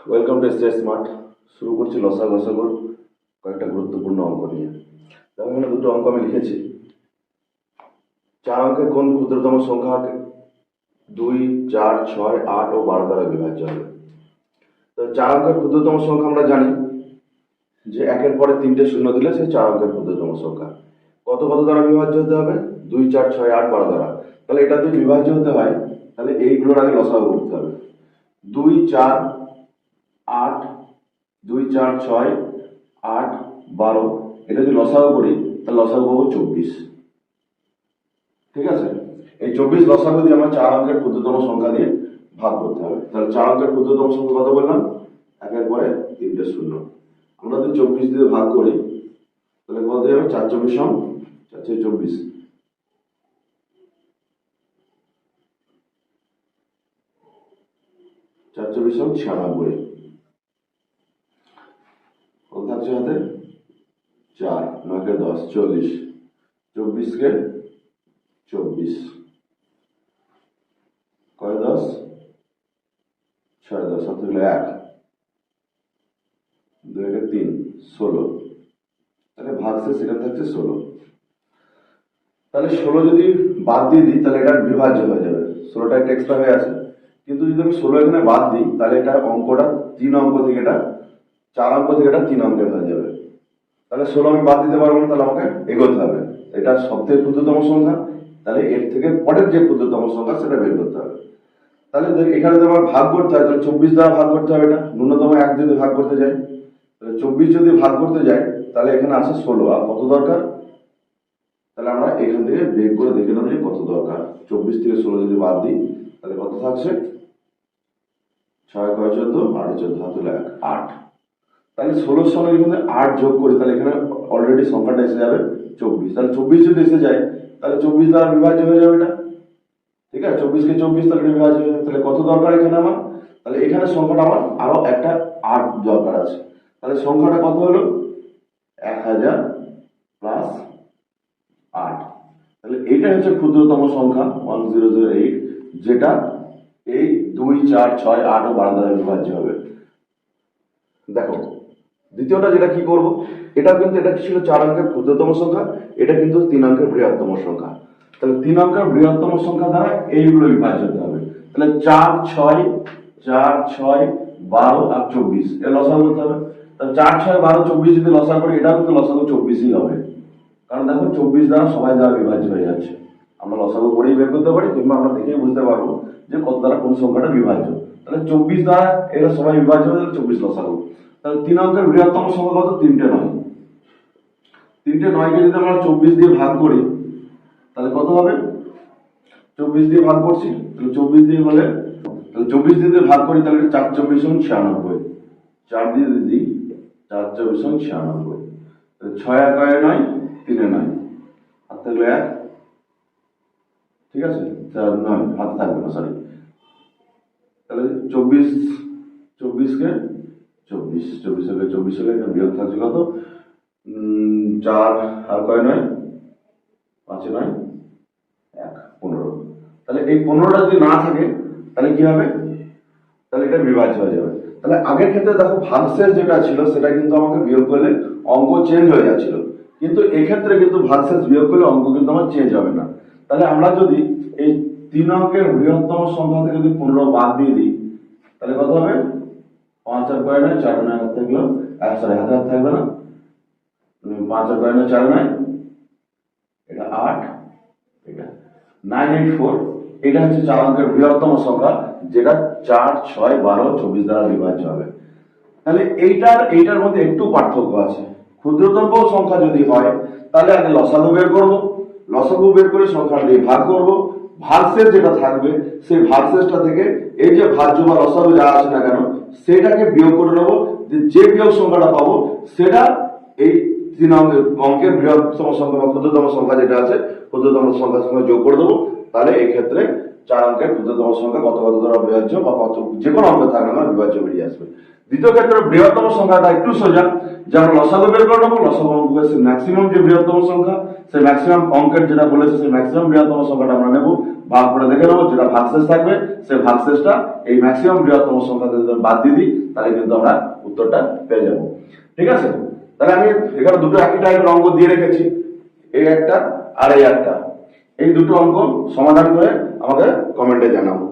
Welcome to stay smart. শুরু করছি লসা গসাগুর কয়েকটা গুরুত্বপূর্ণ অঙ্ক নিয়ে। দেখো এখানে দুটো অঙ্ক আমি লিখেছি। 4 অঙ্কের কোন ক্ষুদ্রতম সংখ্যা 2, 4, 6, 8 ও 12 দ্বারা বিভাজ্য হবে? তো 4 অঙ্কের ক্ষুদ্রতম সংখ্যা আমরা জানি যে একের পরে 3টে শূন্য দিলে সে 4 অঙ্কের ক্ষুদ্রতম সংখ্যা। কত কত দ্বারা বিভাজ্য হতে হবে? 2, 4, 6, 8, 12 দ্বারা। তাহলে এটা যদি বিভাজ্য হতে হয় তাহলে এইগুলোর আগে লসাগু করতে হবে। 2, 4, 8, 2, 4, 6, 8, 12, এটা যদি লসাগু করি তাহলে লসাগু পাবো 24। ঠিক আছে, এই 24 লসাগু দিয়ে আমার 4 অঙ্কের ক্ষুদ্রতম সংখ্যা দিয়ে ভাগ করতে হবে। তাহলে 4 অঙ্কের ক্ষুদ্রতম সংখ্যা কত বললাম? একের পরে 3টে শূন্য। আমরা যদি 24 দিয়ে ভাগ করি তাহলে কত হবে? 4 24 4 24, 4 24 96। কত থাকছে হাতে? 4, 9 কে 10, 40, 24 কে 24, কয় 10, 6 10, 7 হলো 1, 2 কে 3, 16। তাহলে ভাগশেষ সেখানে থাকছে 16। তাহলে 16 যদি বাদ দিয়ে দিই তাহলে এটা বিভাজ্য হয়ে যাবে। 16টা একটা এক্সট্রা হয়ে আছে, কিন্তু যদি আমি 16 এখানে বাদ দিই তাহলে এটা অঙ্কটা 3 অঙ্ক থেকে এটা 4 অঙ্ক থেকে এটা 3 অঙ্কের হয়ে যাবে। তাহলে 16 আমি বাদ দিতে পারবো না, তাহলে আমাকে এগোতে হবে। এটা সবথেকে ক্ষুদ্রতম সংখ্যা, তাহলে এর থেকে পরের যে ক্ষুদ্রতম সংখ্যা সেটা বের করতে হবে। তাহলে এখানে যদি আমার ভাগ করতে হয় তাহলে 24 দ্বারা ভাগ করতে হবে। এটা ন্যূনতম 1 যদি ভাগ করতে যাই তাহলে 24 যদি ভাগ করতে যাই তাহলে এখানে আছে 16। আর কত দরকার? তাহলে আমরা এখান থেকে বের করে দেখে নেব যে কত দরকার। 24 থেকে 16 যদি বাদ দিই তাহলে কত থাকছে? 6 কয় 14, 8 14, হাত হলো 1, 8। তাহলে 16 সঙ্গে এখানে 8 যোগ করি তাহলে এখানে অলরেডি সংখ্যাটা এসে যাবে 24। তাহলে 24 যদি এসে যায় তাহলে 24 দ্বারা বিভাজ্য হয়ে যাবে এটা। ঠিক আছে, 24 কে 24 তাহলে বিভাজ্য হয়ে যাবে। তাহলে কত দরকার এখানে আমার? তাহলে এখানে সংখ্যাটা আমার আরো একটা 8 দরকার আছে। তাহলে সংখ্যাটা কত হলো? 1000 প্লাস 8। তাহলে এইটা হচ্ছে ক্ষুদ্রতম সংখ্যা 1008, যেটা এই 2, 4, 6, 8 ও 12 দ্বারা বিভাজ্য হবে। দেখো দ্বিতীয়টা যেটা কি করব, এটা কিন্তু এটা ছিল 4 অঙ্কের ক্ষুদ্রতম সংখ্যা, এটা কিন্তু 3 অঙ্কের বৃহত্তম সংখ্যা। তাহলে 3 অঙ্কের বৃহত্তম সংখ্যা দ্বারা এইগুলো বিভাজ্য হতে হবে। তাহলে 4, 6, 4, 6, 12 আর 24 এর লসাগু করতে হবে। তাহলে 4, 6, 12, 24 যদি লসাগু করি এটাও কিন্তু লসাগু 24ই হবে, কারণ দেখো 24 দ্বারা সবাই দ্বারা বিভাজ্য হয়ে যাচ্ছে। আমরা লসাগু করেই বের করতে পারি, কিংবা আমরা দেখেই বুঝতে পারবো যে কত দ্বারা কোন সংখ্যাটা বিভাজ্য। তাহলে 24 দ্বারা এরা সবাই বিভাজ্য হয়ে যাবে, 24 লসাগু। তাহলে 3 অঙ্কের বৃহত্তম সংখ্যা কত? 3টে 9। 3টে 9 কে যদি আমরা 24 দিয়ে ভাগ করি তাহলে কত হবে? 24 দিয়ে ভাগ করছি, তাহলে 24 দিয়ে হলে তাহলে 24 দিয়ে ভাগ করি তাহলে 4 24 96, 4 দিয়ে দিদি 4 24 96। তাহলে 6 আর 9, 3 এ 9, হাত থাকলে 1। ঠিক আছে, 4 9 হাত থাকবে না, সরি। তাহলে 24 24 কে 24, 24 হলে 24 হলে একটা বিয়োগ থাকছে কত? 4 আর 9, 5 এ 9, 1, 15। তাহলে এই 15টা যদি না থাকে তাহলে কি হবে? তাহলে এটা বিভাজ্য হয়ে যাবে। তাহলে আগের ক্ষেত্রে দেখো ভাগশেষ যেটা ছিল সেটা কিন্তু আমাকে বিয়োগ করলে অঙ্ক চেঞ্জ হয়ে যাচ্ছিল, কিন্তু এক্ষেত্রে কিন্তু ভাগশেষ বিয়োগ করলে অঙ্ক কিন্তু আমার চেঞ্জ হবে না। তাহলে আমরা যদি এই 3 অঙ্কের বৃহত্তম সংখ্যা থেকে যদি 15 বাদ দিয়ে দিই তাহলে কত হবে? 5 আর 9, 4 9 হাত থাকলো, সরি হাতে হাত থাকবে না, 5 আর 9, 4 9, এটা 8, এটা 984। এটা হচ্ছে 4 অঙ্কের বৃহত্তম সংখ্যা, যেটা 4, 6, 12, 24 দ্বারা বিভাজ্য হবে। তাহলে এইটার মধ্যে একটু পার্থক্য আছে। ক্ষুদ্রতম সংখ্যা যদি হয় তাহলে আগে লসাগু বের করব, লসাগু বের করে সংখ্যা দিয়ে ভাগ করব, ভাগশেষ যেটা থাকবে সেই ভাগশেষটা থেকে এই যে ভাজ্য বা লসাগু যা আছে না কেন সেটাকে বিয়োগ করে নেব। যে বিয়োগ সংখ্যাটা পাবো সেটা এই 3 অঙ্কের বৃহত্তম সংখ্যা বা ক্ষুদ্রতম সংখ্যা যেটা আছে ক্ষুদ্রতম সংখ্যার সঙ্গে যোগ করে দেবো। তাহলে এই ক্ষেত্রে 4 অঙ্কের ক্ষুদ্রতম সংখ্যা কত কত দ্বারা বিভাজ্য বা কত যে কোনো অঙ্ক থাকবে না বিভাজ্য বেরিয়ে আসবে। দ্বিতীয় ক্ষেত্রে বৃহত্তম সংখ্যাটা একটু সোজা, যে আমরা লসাগু বের করে নেবো, লসাগু অঙ্ক ম্যাক্সিমাম যে বৃহত্তম সংখ্যা সেই ম্যাক্সিমাম অঙ্কের যেটা বলেছে সেই ম্যাক্সিমাম বৃহত্তম সংখ্যাটা আমরা নেব, ভাগ করে দেখে নেবো, যেটা ভাগশেষ থাকবে সেই ভাগশেষটা এই ম্যাক্সিমাম বৃহত্তম সংখ্যা থেকে যদি বাদ দিয়ে দিই তাহলে কিন্তু আমরা উত্তরটা পেয়ে যাবো। ঠিক আছে, তাহলে আমি এখানে দুটো একই টাইপের অঙ্ক দিয়ে রেখেছি, এই একটা আর এই একটা। এই দুটো অঙ্ক সমাধান করে আমাকে কমেন্টে জানাবো।